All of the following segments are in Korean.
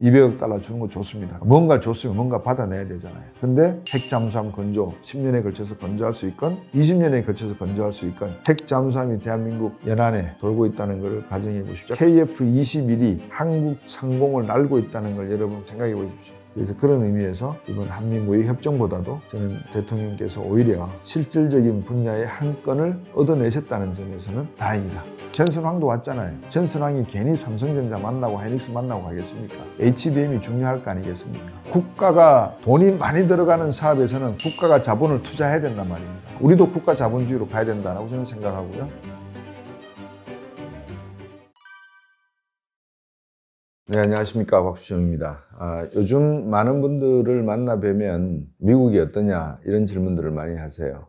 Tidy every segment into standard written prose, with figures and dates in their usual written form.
200억 달러 주는 거 좋습니다. 뭔가 줬으면 뭔가 받아내야 되잖아요. 근데 핵 잠수함 건조 10년에 걸쳐서 건조할 수 있건 20년에 걸쳐서 건조할 수 있건 핵 잠수함이 대한민국 연안에 돌고 있다는 걸 가정해 보십시오. KF-21이 한국 상공을 날고 있다는 걸 여러분 생각해 보십시오. 그래서 그런 의미에서 이번 한미 무역 협정보다도 저는 대통령께서 오히려 실질적인 분야의 한 건을 얻어내셨다는 점에서는 다행이다. 전선왕도 왔잖아요. 전선왕이 괜히 삼성전자 만나고 하이닉스 만나고 하겠습니까? HBM이 중요할 거 아니겠습니까? 국가가 돈이 많이 들어가는 사업에서는 국가가 자본을 투자해야 된단 말입니다. 우리도 국가 자본주의로 가야 된다고 저는 생각하고요. 네, 안녕하십니까. 곽수정입니다. 요즘 많은 분들을 만나 뵈면 미국이 어떠냐 이런 질문들을 많이 하세요.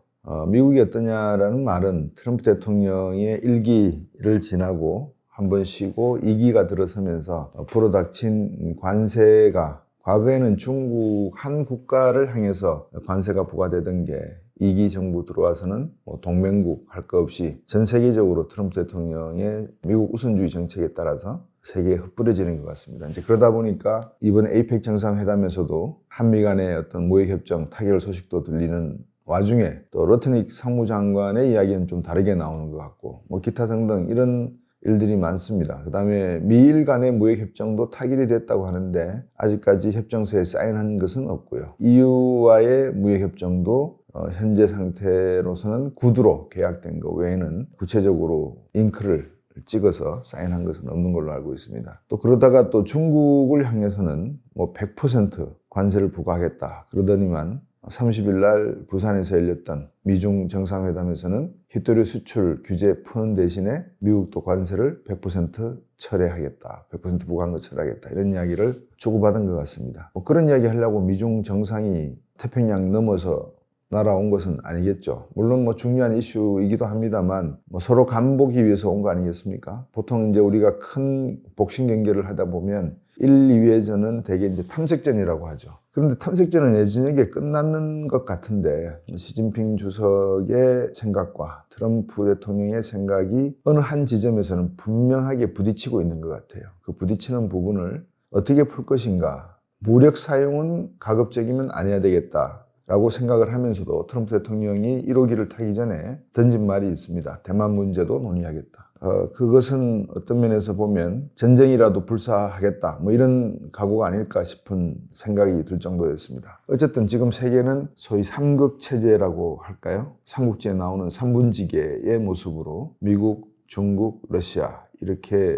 미국이 어떠냐라는 말은 트럼프 대통령의 1기를 지나고 한번 쉬고 2기가 들어서면서 불어닥친 관세가 과거에는 중국 한 국가를 향해서 관세가 부과되던 게 2기 정부 들어와서는 동맹국 할 거 없이 전 세계적으로 트럼프 대통령의 미국 우선주의 정책에 따라서 세계에 흩뿌려지는 것 같습니다. 이제 그러다 보니까 이번 에이펙 정상회담에서도 한미 간의 어떤 무역협정 타결 소식도 들리는 와중에 또 러트닉 상무장관의 이야기는 좀 다르게 나오는 것 같고 기타 등등 이런 일들이 많습니다. 그 다음에 미일 간의 무역협정도 타결이 됐다고 하는데 아직까지 협정서에 사인한 것은 없고요. EU와의 무역협정도 현재 상태로서는 구두로 계약된 것 외에는 구체적으로 잉크를 찍어서 사인한 것은 없는 걸로 알고 있습니다. 또 그러다가 또 중국을 향해서는 100% 관세를 부과하겠다 그러더니만 30일 날 부산에서 열렸던 미중 정상회담에서는 히토류 수출 규제 푸는 대신에 미국도 관세를 100% 철회하겠다. 100% 부과한 거 철회하겠다. 이런 이야기를 주고받은 것 같습니다. 그런 이야기 하려고 미중 정상이 태평양 넘어서 날아온 것은 아니겠죠. 물론 중요한 이슈이기도 합니다만 서로 간보기 위해서 온 거 아니겠습니까? 보통 이제 우리가 큰 복싱 경기를 하다 보면 1, 2회전은 대개 이제 탐색전이라고 하죠. 그런데 탐색전은 예전에 끝났는 것 같은데 시진핑 주석의 생각과 트럼프 대통령의 생각이 어느 한 지점에서는 분명하게 부딪히고 있는 것 같아요. 그 부딪히는 부분을 어떻게 풀 것인가. 무력 사용은 가급적이면 안 해야 되겠다. 라고 생각을 하면서도 트럼프 대통령이 1호기를 타기 전에 던진 말이 있습니다. 대만 문제도 논의하겠다. 그것은 어떤 면에서 보면 전쟁이라도 불사하겠다. 이런 각오가 아닐까 싶은 생각이 들 정도였습니다. 어쨌든 지금 세계는 소위 삼극 체제라고 할까요? 삼국지에 나오는 삼분지계의 모습으로 미국, 중국, 러시아 이렇게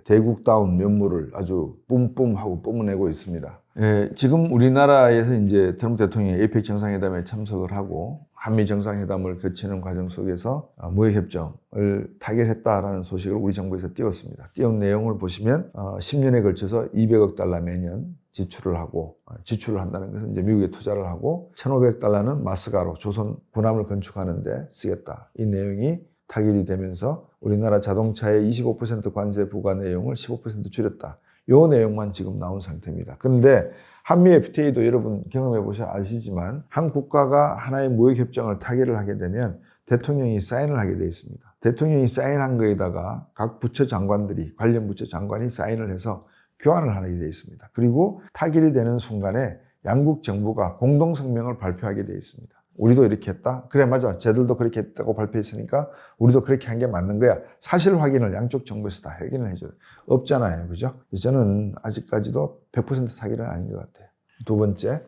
대국다운 면모를 아주 뿜뿜하고 뿜어내고 있습니다. 지금 우리나라에서 이제 트럼프 대통령이 에이펙 정상회담에 참석을 하고 한미 정상회담을 거치는 과정 속에서 무역협정을 타결했다라는 소식을 우리 정부에서 띄웠습니다. 띄운 내용을 보시면 10년에 걸쳐서 200억 달러 매년 지출을 한다는 것은 이제 미국에 투자를 하고 1,500달러는 마스가로 조선 군함을 건축하는데 쓰겠다. 이 내용이 타결이 되면서 우리나라 자동차의 25% 관세 부과 내용을 15% 줄였다. 요 내용만 지금 나온 상태입니다. 그런데 한미 FTA도 여러분 경험해 보셔 아시지만 한 국가가 하나의 무역협정을 타결을 하게 되면 대통령이 사인을 하게 되어 있습니다. 대통령이 사인한 거에다가 각 부처 장관들이 관련 부처 장관이 사인을 해서 교환을 하게 되어 있습니다. 그리고 타결이 되는 순간에 양국 정부가 공동성명을 발표하게 되어 있습니다. 우리도 이렇게 했다? 그래 맞아. 쟤들도 그렇게 했다고 발표했으니까 우리도 그렇게 한 게 맞는 거야. 사실 확인을 양쪽 정부에서 다 확인을 해줘요. 없잖아요. 그죠? 저는 아직까지도 100% 타결은 아닌 것 같아요. 두 번째,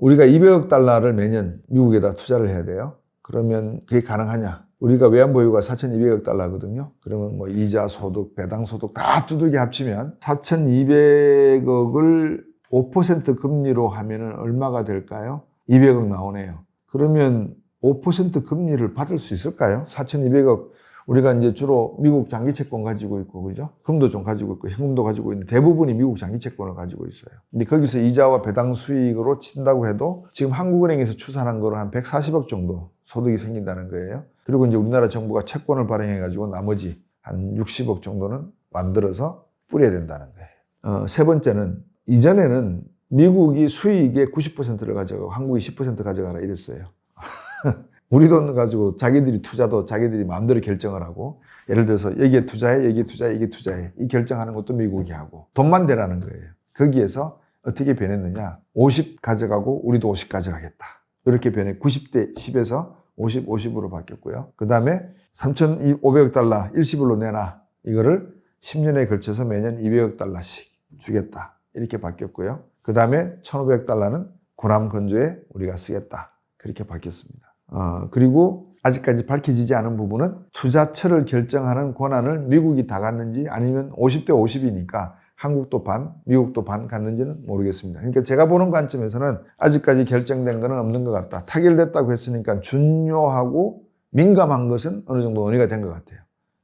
우리가 200억 달러를 매년 미국에다 투자를 해야 돼요. 그러면 그게 가능하냐? 우리가 외환보유가 4,200억 달러거든요. 그러면 이자 소득, 배당 소득 다 두들겨 합치면 4,200억을 5% 금리로 하면은 얼마가 될까요? 200억 나오네요. 그러면 5% 금리를 받을 수 있을까요? 4,200억. 우리가 이제 주로 미국 장기채권 가지고 있고, 그죠? 금도 좀 가지고 있고, 현금도 가지고 있는데 대부분이 미국 장기채권을 가지고 있어요. 근데 거기서 이자와 배당 수익으로 친다고 해도 지금 한국은행에서 추산한 거로 한 140억 정도 소득이 생긴다는 거예요. 그리고 이제 우리나라 정부가 채권을 발행해가지고 나머지 한 60억 정도는 만들어서 뿌려야 된다는 거예요. 세 번째는 이전에는 미국이 수익의 90%를 가져가고 한국이 10% 가져가라 이랬어요. 우리 돈 가지고 자기들이 투자도 자기들이 마음대로 결정을 하고 예를 들어서 여기에 투자해, 여기에 투자해, 여기에 투자해 이 결정하는 것도 미국이 하고 돈만 대라는 거예요. 거기에서 어떻게 변했느냐. 50 가져가고 우리도 50 가져가겠다. 이렇게 변해 90대 10에서 50, 50으로 바뀌었고요. 그 다음에 3,500억 달러 일시불로 내놔. 이거를 10년에 걸쳐서 매년 200억 달러씩 주겠다. 이렇게 바뀌었고요. 그 다음에 1,500억 달러는 군함 건조에 우리가 쓰겠다. 그렇게 바뀌었습니다. 그리고 아직까지 밝혀지지 않은 부분은 투자처를 결정하는 권한을 미국이 다 갖는지 아니면 50대 50이니까 한국도 반, 미국도 반 갖는지는 모르겠습니다. 그러니까 제가 보는 관점에서는 아직까지 결정된 것은 없는 것 같다. 타결됐다고 했으니까 중요하고 민감한 것은 어느 정도 논의가 된 것 같아요.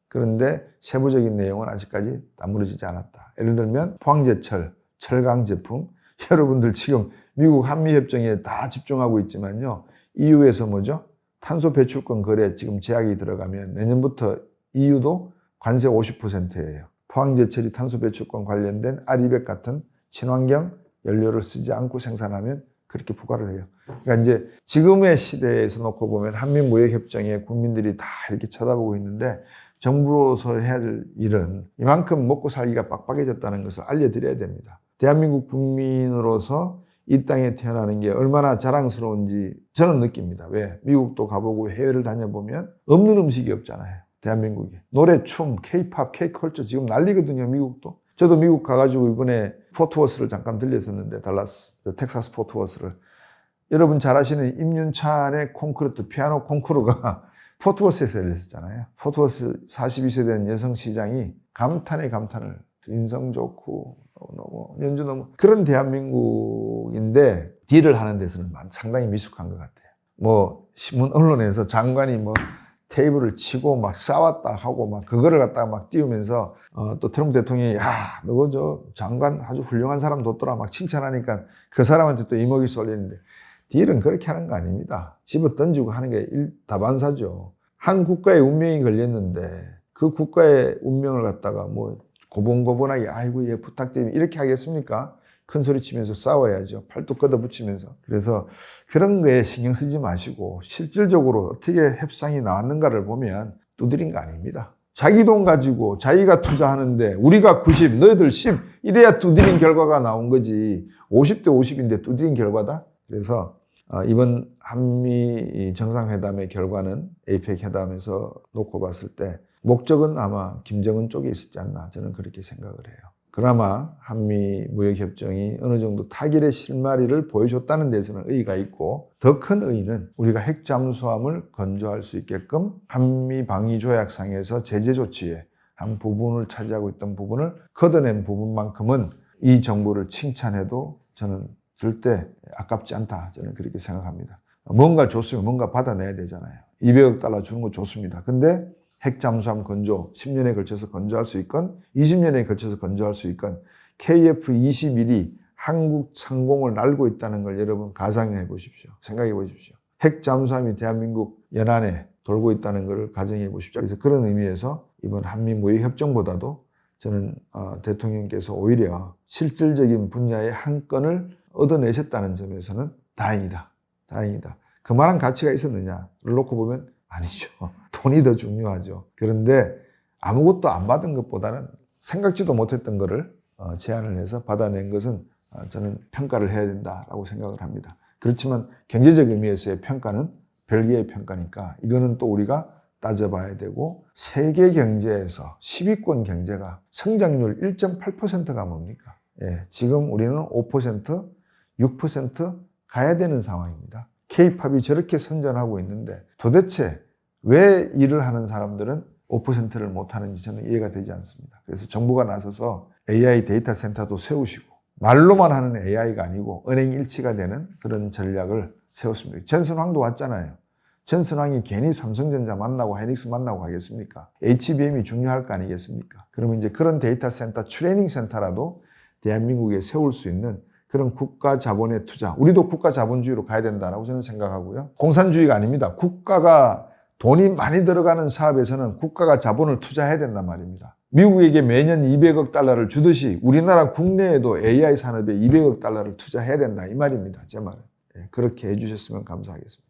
그런데 세부적인 내용은 아직까지 나무러지지 않았다. 예를 들면 포항제철, 철강 제품, 여러분들 지금 미국 한미협정에 다 집중하고 있지만요. EU에서 뭐죠? 탄소 배출권 거래 지금 제약이 들어가면 내년부터 EU도 관세 50%예요. 포항제철이 탄소 배출권 관련된 R200 같은 친환경 연료를 쓰지 않고 생산하면 그렇게 부과를 해요. 그러니까 이제 지금의 시대에서 놓고 보면 한미무역협정에 국민들이 다 이렇게 쳐다보고 있는데 정부로서 해야 할 일은 이만큼 먹고 살기가 빡빡해졌다는 것을 알려드려야 됩니다. 대한민국 국민으로서 이 땅에 태어나는 게 얼마나 자랑스러운지 저는 느낍니다. 왜? 미국도 가보고 해외를 다녀보면 없는 음식이 없잖아요. 대한민국에. 노래, 춤, K-팝, K-컬처 지금 난리거든요. 미국도. 저도 미국 가가지고 이번에 포트워스를 잠깐 들렸었는데 달라스, 텍사스 포트워스를. 여러분 잘 아시는 임윤찬의 콘크르트, 피아노 콩쿠르가 포트워스에서 열렸었잖아요. 포트워스 42세 된 여성 시장이 감탄에 감탄을. 인성 좋고 너무 연주 너무 그런 대한민국인데 딜을 하는 데서는 상당히 미숙한 것 같아요. 뭐 신문 언론에서 장관이 뭐 테이블을 치고 막 싸웠다 하고 막 그거를 갖다가 막 띄우면서 또 트럼프 대통령이 야 너거 저 장관 아주 훌륭한 사람 뒀더라 막 칭찬하니까 그 사람한테 또 이목이 쏠리는데 딜은 그렇게 하는 거 아닙니다. 집어 던지고 하는 게 다반사죠. 한 국가의 운명이 걸렸는데 그 국가의 운명을 갖다가 뭐 고분고분하게 아이고 예 부탁드리면 이렇게 하겠습니까? 큰 소리 치면서 싸워야죠. 팔뚝 걷어붙이면서. 그래서 그런 거에 신경 쓰지 마시고 실질적으로 어떻게 협상이 나왔는가를 보면 두드린 거 아닙니다. 자기 돈 가지고 자기가 투자하는데 우리가 90, 너희들 10 이래야 두드린 결과가 나온 거지. 50대 50인데 두드린 결과다? 그래서 이번 한미 정상회담의 결과는 에이펙 회담에서 놓고 봤을 때 목적은 아마 김정은 쪽에 있었지 않나 저는 그렇게 생각을 해요. 그나마 한미 무역협정이 어느 정도 타결의 실마리를 보여줬다는 데서는 의의가 있고 더 큰 의의는 우리가 핵 잠수함을 건조할 수 있게끔 한미 방위조약상에서 제재 조치의 한 부분을 차지하고 있던 부분을 걷어낸 부분만큼은 이 정부를 칭찬해도 저는 절대 아깝지 않다 저는 그렇게 생각합니다. 뭔가 줬으면 뭔가 받아내야 되잖아요. 200억 달러 주는 거 좋습니다. 근데 핵 잠수함 건조 10년에 걸쳐서 건조할 수 있건 20년에 걸쳐서 건조할 수 있건 KF-21이 한국 상공을 날고 있다는 걸 여러분 가상해 보십시오. 생각해 보십시오. 핵 잠수함이 대한민국 연안에 돌고 있다는 걸 가정해 보십시오. 그래서 그런 의미에서 이번 한미 무역 협정보다도 저는 대통령께서 오히려 실질적인 분야의 한 건을 얻어내셨다는 점에서는 다행이다. 다행이다. 그만한 가치가 있었느냐를 놓고 보면 아니죠. 돈이 더 중요하죠. 그런데 아무것도 안 받은 것보다는 생각지도 못했던 것을 제안을 해서 받아낸 것은 저는 평가를 해야 된다라고 생각을 합니다. 그렇지만 경제적 의미에서의 평가는 별개의 평가니까 이거는 또 우리가 따져봐야 되고 세계 경제에서 10위권 경제가 성장률 1.8%가 뭡니까? 예, 지금 우리는 5%, 6% 가야 되는 상황입니다. K-팝이 저렇게 선전하고 있는데 도대체 왜 일을 하는 사람들은 5%를 못하는지 저는 이해가 되지 않습니다. 그래서 정부가 나서서 AI 데이터 센터도 세우시고 말로만 하는 AI가 아니고 은행 일치가 되는 그런 전략을 세웠습니다. 전선황도 왔잖아요. 전선황이 괜히 삼성전자 만나고 하이닉스 만나고 가겠습니까? HBM이 중요할 거 아니겠습니까? 그러면 이제 그런 데이터 센터, 트레이닝 센터라도 대한민국에 세울 수 있는 그런 국가 자본의 투자, 우리도 국가 자본주의로 가야 된다고 저는 생각하고요. 공산주의가 아닙니다. 국가가 돈이 많이 들어가는 사업에서는 국가가 자본을 투자해야 된단 말입니다. 미국에게 매년 200억 달러를 주듯이 우리나라 국내에도 AI 산업에 200억 달러를 투자해야 된다 이 말입니다. 제 말은. 그렇게 해주셨으면 감사하겠습니다.